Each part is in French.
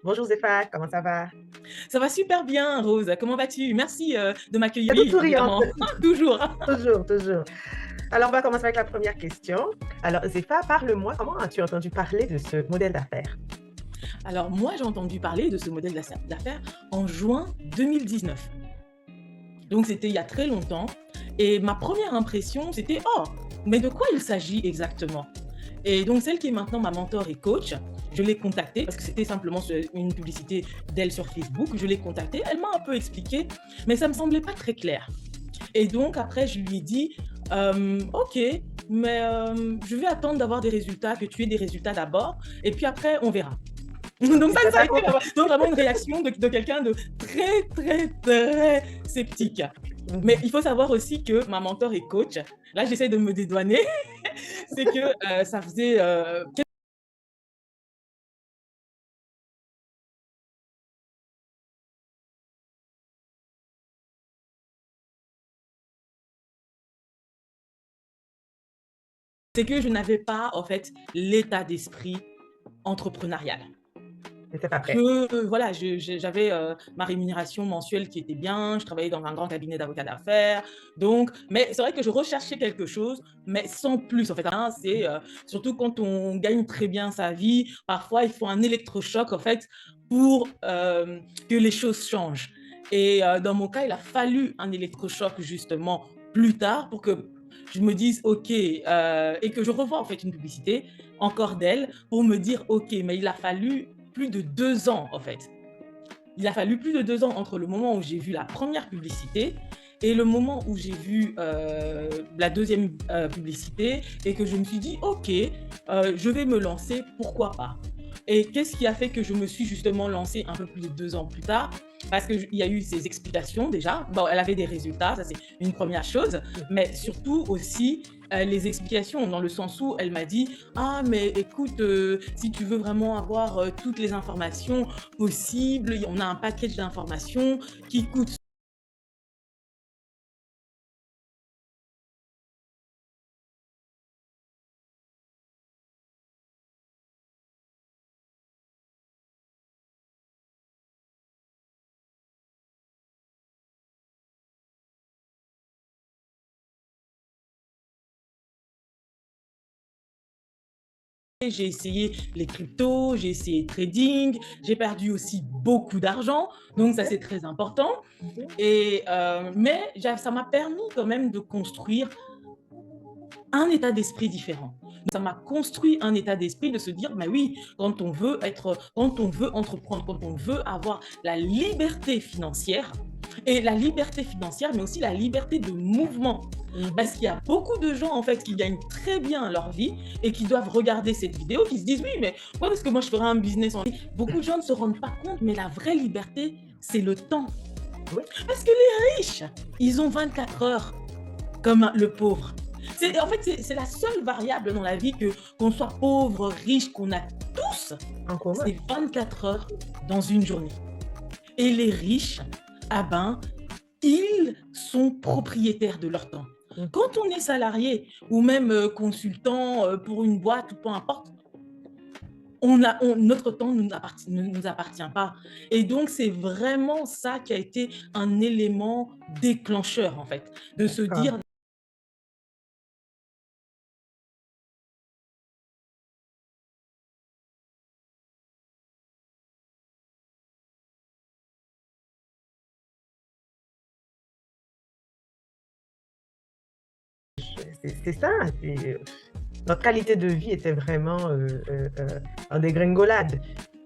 Bonjour Zépha, comment ça va? Ça va super bien, Rose. Comment vas-tu? Merci, de m'accueillir. Toute Oui, souriante, évidemment, toujours. toujours, toujours. Alors, on va commencer avec la première question. Alors, Zépha, parle-moi, comment as-tu entendu parler de ce modèle d'affaires? Alors moi, j'ai entendu parler de ce modèle d'affaires en juin 2019. Donc c'était il y a très longtemps et ma première impression, c'était: «Oh, mais de quoi il s'agit exactement?» Et donc celle qui est maintenant ma mentor et coach, je l'ai contactée parce que c'était simplement une publicité d'elle sur Facebook. Je l'ai contactée, elle m'a un peu expliqué, mais ça me semblait pas très clair. Et donc après, je lui ai dit: «OK, mais je vais attendre d'avoir des résultats, que tu aies des résultats d'abord et puis après on verra». Donc Tu ça, étais ça a pas été contente? donc vraiment une réaction de quelqu'un de très, très, très sceptique. Mais Mmh. il faut savoir aussi que ma mentor et coach, là j'essaie de me dédouaner, c'est que, ça faisait, c'est que je n'avais pas en fait l'état d'esprit entrepreneurial. Tu étais pas prête. Que voilà, j'avais, ma rémunération mensuelle qui était bien, je travaillais dans un grand cabinet d'avocats d'affaires, donc mais c'est vrai que je recherchais quelque chose, mais sans plus en fait, hein. C'est, surtout quand on gagne très bien sa vie, parfois il faut un électrochoc en fait pour, que les choses changent et dans mon cas, il a fallu un électrochoc justement plus tard pour que je me dise: «OK», et que je revoie en fait une publicité encore d'elle pour me dire: «OK», mais il a fallu plus de 2 ans, en fait. Il a fallu plus de 2 ans entre le moment où j'ai vu la première publicité et le moment où j'ai vu, la deuxième publicité et que je me suis dit: «OK, je vais me lancer, pourquoi pas?» Et qu'est-ce qui a fait que je me suis justement lancée un peu plus de 2 ans plus tard? Parce qu'il y a eu ces explications déjà. Bon, elle avait des résultats, ça c'est une première chose, mais surtout aussi, les explications dans le sens où elle m'a dit: «Ah mais écoute, si tu veux vraiment avoir, toutes les informations possibles, on a un package d'informations qui coûte». J'ai essayé les cryptos, j'ai essayé le trading, j'ai perdu aussi beaucoup d'argent, donc ça OK. c'est très important Mmh. et mais ça m'a permis quand même de construire un état d'esprit différent. Ça m'a construit un état d'esprit de se dire: «Mais oui, quand on veut entreprendre, quand on veut avoir la liberté financière et la liberté financière, mais aussi la liberté de mouvement». Mmh. Parce qu'il y a beaucoup de gens, en fait, qui gagnent très bien leur vie et qui doivent regarder cette vidéo, qui se disent: «Oui, mais pourquoi est-ce que moi je ferais un business en ligne?» Beaucoup de gens ne se rendent pas compte, mais la vraie liberté, c'est le temps. Oui. Parce que les riches, ils ont 24 heures comme le pauvre. C'est en Mmh. fait, c'est la seule variable dans la vie que qu'on soit pauvre, riche, qu'on a tous, En commun. c'est 24 heures dans une journée. Et les riches, ah ben, ils sont propriétaires de leur temps. Mmh. Quand on est salarié ou même, consultant, pour une boîte ou peu importe, notre temps ne nous appartient pas et donc c'est vraiment ça qui a été un élément déclencheur, en fait, de se D'accord. dire. C'est ça, notre qualité de vie était vraiment, en dégringolade.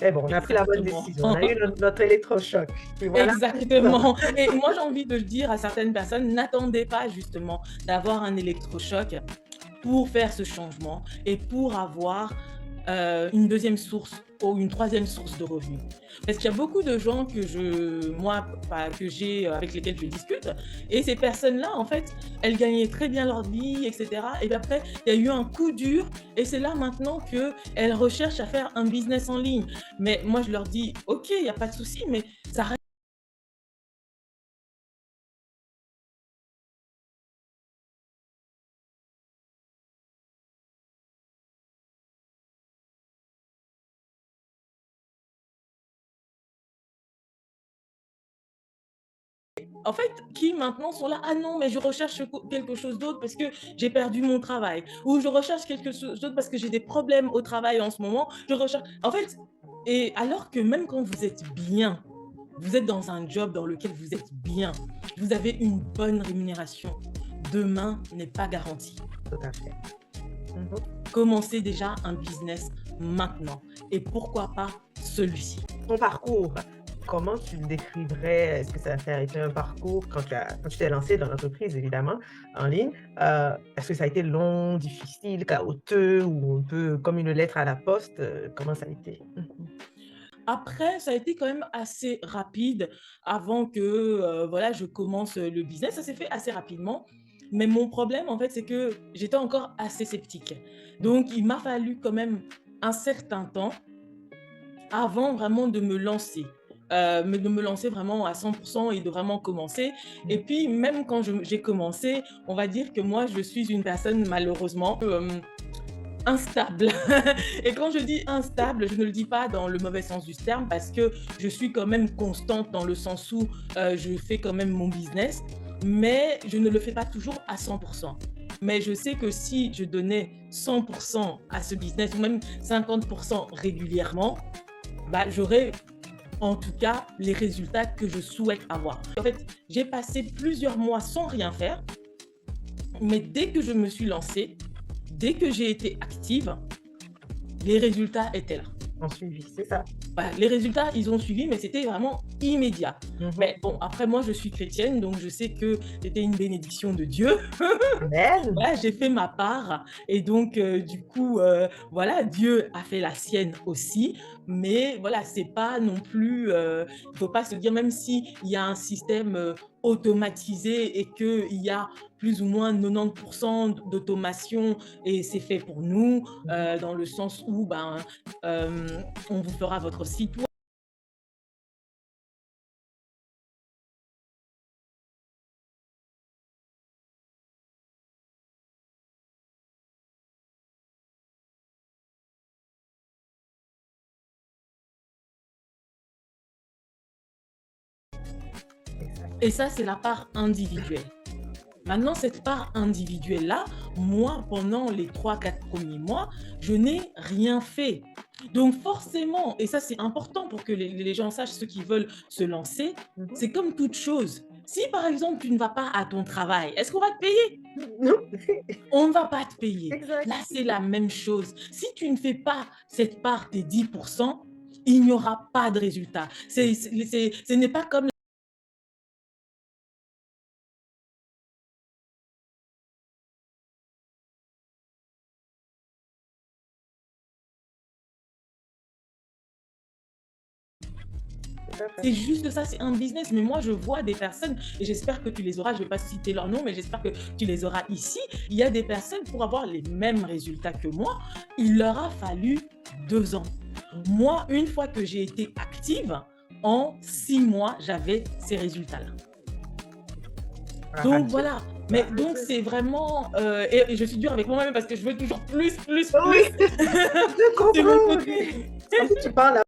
Mais bon, on a pris la bonne Exactement. décision. On a eu notre électrochoc et voilà maintenant. Exactement et moi, j'ai envie de dire à certaines personnes: n'attendez pas justement d'avoir un électrochoc pour faire ce changement et pour avoir, une deuxième source ou une troisième source de revenus. Parce qu'il y a beaucoup de gens que j'ai, avec lesquels je discute et ces personnes-là, en fait, elles gagnaient très bien leur vie et cetera et puis après, il y a eu un coup dur et c'est là maintenant qu'elles recherchent à faire un business en ligne. Mais moi, je leur dis: «OK, il y a pas de souci, mais ça en fait, qui maintenant sont là: «Ah non, mais je recherche quelque chose d'autre parce que j'ai perdu mon travail» ou «Je recherche quelque chose d'autre parce que j'ai des problèmes au travail en ce moment, je recherche» en fait et alors que même quand vous êtes bien, vous êtes dans un job dans lequel vous êtes bien, vous avez une bonne rémunération, demain n'est pas garanti. Tout à fait. Mhm. Commencez déjà un business maintenant et pourquoi pas celui-ci. Ton parcours, comment tu le décriverais? Est-ce que ça a été un parcours quand tu t'es lancé dans l'entreprise, évidemment, en ligne? Est-ce que ça a été long, difficile, chaotique ou un peu comme une lettre à la poste? Comment ça a été? Mhm. Après, ça a été quand même assez rapide avant que, voilà, je commence, le business. Ça s'est fait assez rapidement, mais mon problème, en fait, c'est que j'étais encore assez sceptique. Donc il m'a fallu quand même un certain temps avant vraiment de me lancer. Mais de me lancer vraiment à 100% et de vraiment commencer. Et puis, même quand j'ai commencé, on va dire que moi, je suis une personne malheureusement instable. Et quand je dis instable, je ne le dis pas dans le mauvais sens du terme parce que je suis quand même constante dans le sens où je fais quand même mon business, mais je ne le fais pas toujours à 100%. Mais je sais que si je donnais 100% à ce business ou même 50% régulièrement, bah, j'aurais en tout cas les résultats que je souhaite avoir. En fait, j'ai passé plusieurs mois sans rien faire, mais dès que je me suis lancée, dès que j'ai été active, les résultats étaient là. En suivi, c'est ça. Bah, les résultats, ils ont suivi, mais c'était vraiment immédiat. Mhm. Mais bon, après moi, je suis chrétienne, donc je sais que c'était une bénédiction de Dieu. Amen. Voilà, j'ai fait ma part et donc du coup, voilà, Dieu a fait la sienne aussi. Mais voilà, c'est pas non plus, il faut pas se dire même s'il y a un système, automatisé et qu'il y a plus ou moins 90 d'automation et c'est fait pour nous, Mhm. dans le sens où, ben, on vous fera votre site Exact. et ça, c'est la part individuelle. Maintenant, cette part individuelle-là, moi, pendant les 3 4 premiers mois, je n'ai rien fait. Donc forcément, et ça c'est important pour que les gens sachent, ceux qui veulent se lancer, Mhm. c'est comme toute chose. Si par exemple tu ne vas pas à ton travail, est-ce qu'on va te payer? Non. On ne va pas te payer. Exact. Là, c'est la même chose. Si tu ne fais pas cette part des 10%, il n'y aura pas de résultat. Ce n'est pas comme Tout à fait. c'est juste ça, c'est un business. Mais moi, je vois des personnes, et j'espère que tu les auras, je ne vais pas citer leur nom, mais j'espère que tu les auras ici. Il y a des personnes, pour avoir les mêmes résultats que moi, il leur a fallu 2 ans. Mhm. Moi, une fois que j'ai été active, en 6 mois, j'avais ces résultats-là. Gloire à Donc Dieu. voilà. Mais Gloire à donc Dieu. c'est vraiment, et je suis dure avec moi-même parce que je veux toujours plus, plus, Oui, plus. je C'est mon comprends. côté. En fait, tu parles.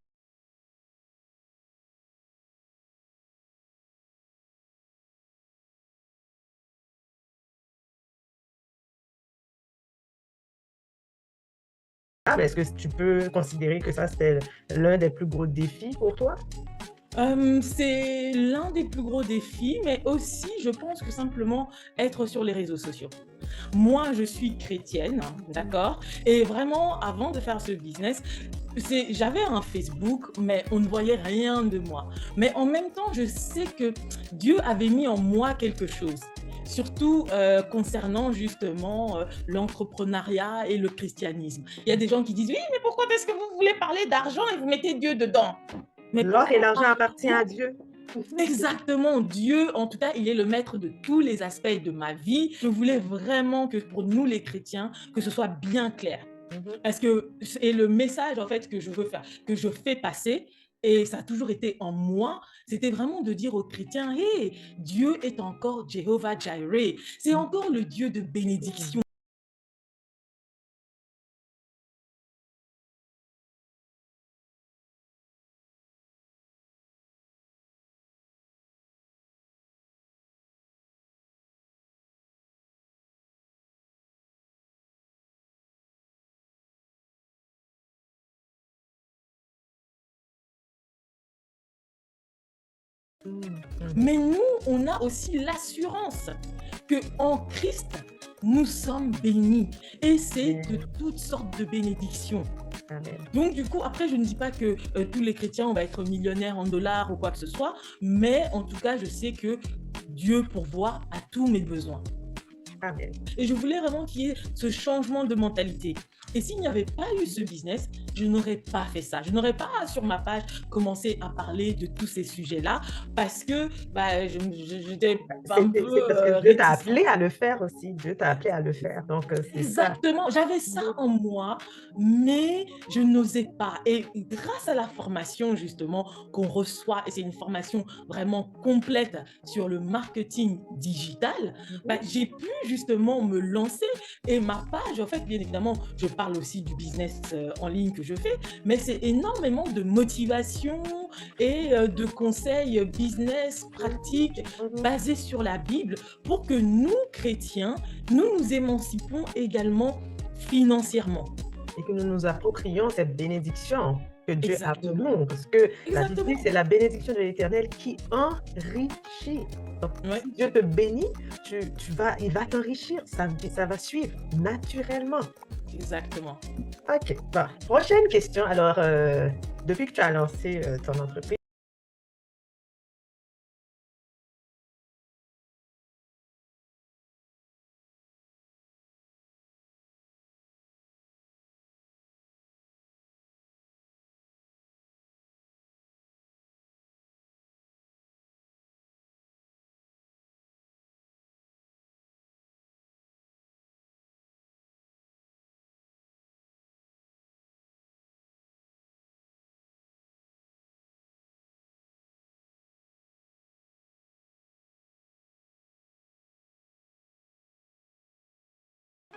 Ah, mais est-ce que tu peux considérer que ça, c'était l'un des plus gros défis pour toi? C'est l'un des plus gros défis, mais aussi, je pense que simplement être sur les réseaux sociaux. Moi, je suis chrétienne, d'accord? Et vraiment, avant de faire ce business, j'avais un Facebook, mais on ne voyait rien de moi. Mais en même temps, je sais que Dieu avait mis en moi quelque chose. Surtout concernant justement l'entrepreneuriat et le christianisme. Il y a des gens qui disent: oui, mais pourquoi est-ce que vous voulez parler d'argent et vous mettez Dieu dedans? Mais L'or et l'argent pourquoi? appartient à Dieu. Exactement, Dieu, en tout cas, il est le maître de tous les aspects de ma vie. Je voulais vraiment que pour nous les chrétiens, que ce soit bien clair. Mhm. Parce que et le message en fait que je veux faire, que je fais passer, et ça a toujours été en moi, c'était vraiment de dire aux chrétiens: hey, Dieu est encore Jehovah Jireh, c'est encore le Dieu de bénédiction. Mmh, mmh. Mais nous, on a aussi l'assurance que en Christ, nous sommes bénis et c'est de Bien. toutes sortes de bénédictions. Amen. Donc du coup, après, je ne dis pas que tous les chrétiens, on va être millionnaires en dollars ou quoi que ce soit, mais en tout cas, je sais que Dieu pourvoit à tous mes besoins. Amen. Et je voulais vraiment qu'il y ait ce changement de mentalité. Et s'il n'y avait pas eu ce business, je n'aurais pas fait ça. Je n'aurais pas, sur ma page, commencé à parler de tous ces sujets-là parce que bah, j'étais un C'est peu parce que Dieu t'a réticente. appelé à le faire aussi. Dieu t'a appelé à le faire, donc c'est ça. Exactement, j'avais ça Mmh. en moi, mais je n'osais pas. Et grâce à la formation justement qu'on reçoit, et c'est une formation vraiment complète sur le marketing digital, Mmh bah, mh. j'ai pu justement me lancer et ma page, en fait, bien évidemment, je parle aussi du business en ligne que je fais, mais c'est énormément de motivation et de conseils business pratiques Mmh. basés sur la Bible pour que nous, chrétiens, nous nous émancipons également financièrement. Et que nous nous approprions cette bénédiction que Dieu a pour Exactement, nous, parce que la Bible dit: exactement. «C'est la bénédiction de l'Éternel qui enrichit». Donc Ouais, si Dieu te bénit, tu vas il va t'enrichir, ça va suivre naturellement. exactement. OK, bon, prochaine question. Alors, depuis que tu as lancé, ton entreprise,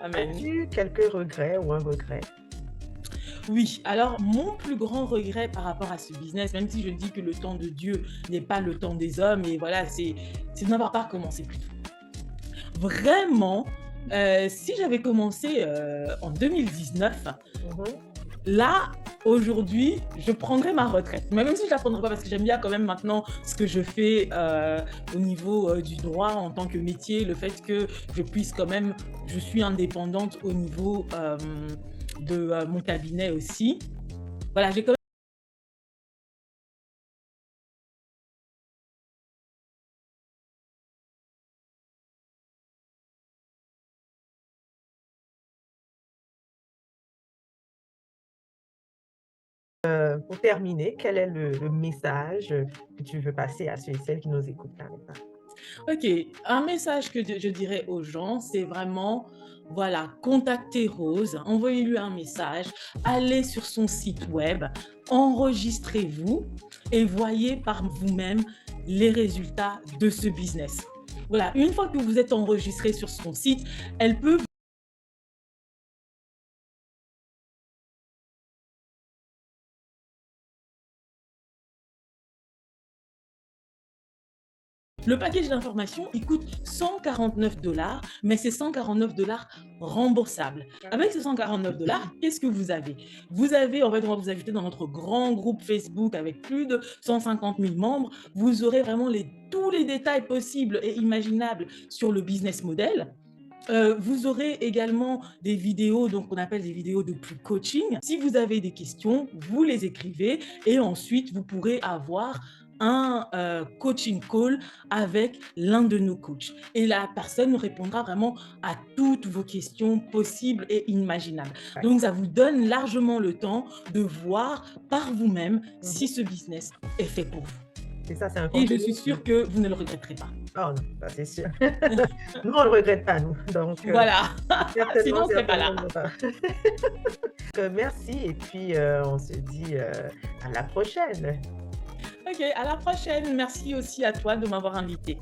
Amen. as-tu quelques regrets ou un regret? Oui, alors mon plus grand regret par rapport à ce business, même si je dis que le temps de Dieu n'est pas le temps des hommes, et voilà, c'est de n'avoir pas commencé plus tôt. Vraiment, si j'avais commencé en 2019, Mmh mh. là, aujourd'hui, je prendrais ma retraite. Mais même si je la prendrais pas parce que j'aime bien quand même maintenant ce que je fais, au niveau, du droit en tant que métier, le fait que je puisse quand même je suis indépendante au niveau, de, mon cabinet aussi. Voilà, j'ai quand Pour terminer, quel est le message, que tu veux passer à ceux et celles qui nous écoutent là maintenant? OK, un message que je dirais aux gens, c'est vraiment, voilà, contactez Rose, envoyez-lui un message, allez sur son site web, enregistrez-vous et voyez par vous-même les résultats de ce business. Voilà, une fois que vous êtes enregistré sur son site, elle peut le package d'informations, il coûte 149 $, mais c'est 149 $ remboursables. Avec ces 149 $, qu'est-ce que vous avez? Vous avez, en fait, on va vous ajouter dans notre grand groupe Facebook avec plus de 150 000 membres. Vous aurez vraiment tous les détails possibles et imaginables sur le business model. Vous aurez également des vidéos, donc on appelle des vidéos de coaching. Si vous avez des questions, vous les écrivez et ensuite vous pourrez avoir un coaching call avec l'un de nos coachs. Et la personne répondra vraiment à toutes vos questions possibles et imaginables. Donc ça vous donne largement le temps de voir par vous-même Mmh si mh. ce business est fait pour vous. C'est ça, c'est un Et je contenu suis qui sûre que vous ne le regretterez pas. oh non, ça c'est sûr. Nous, on le regrette pas nous, donc Voilà, certainement, sinon on ne serait pas là. certainement pas. Merci et puis, on se dit, à la prochaine. OK, à la prochaine. Merci aussi à toi de m'avoir invitée.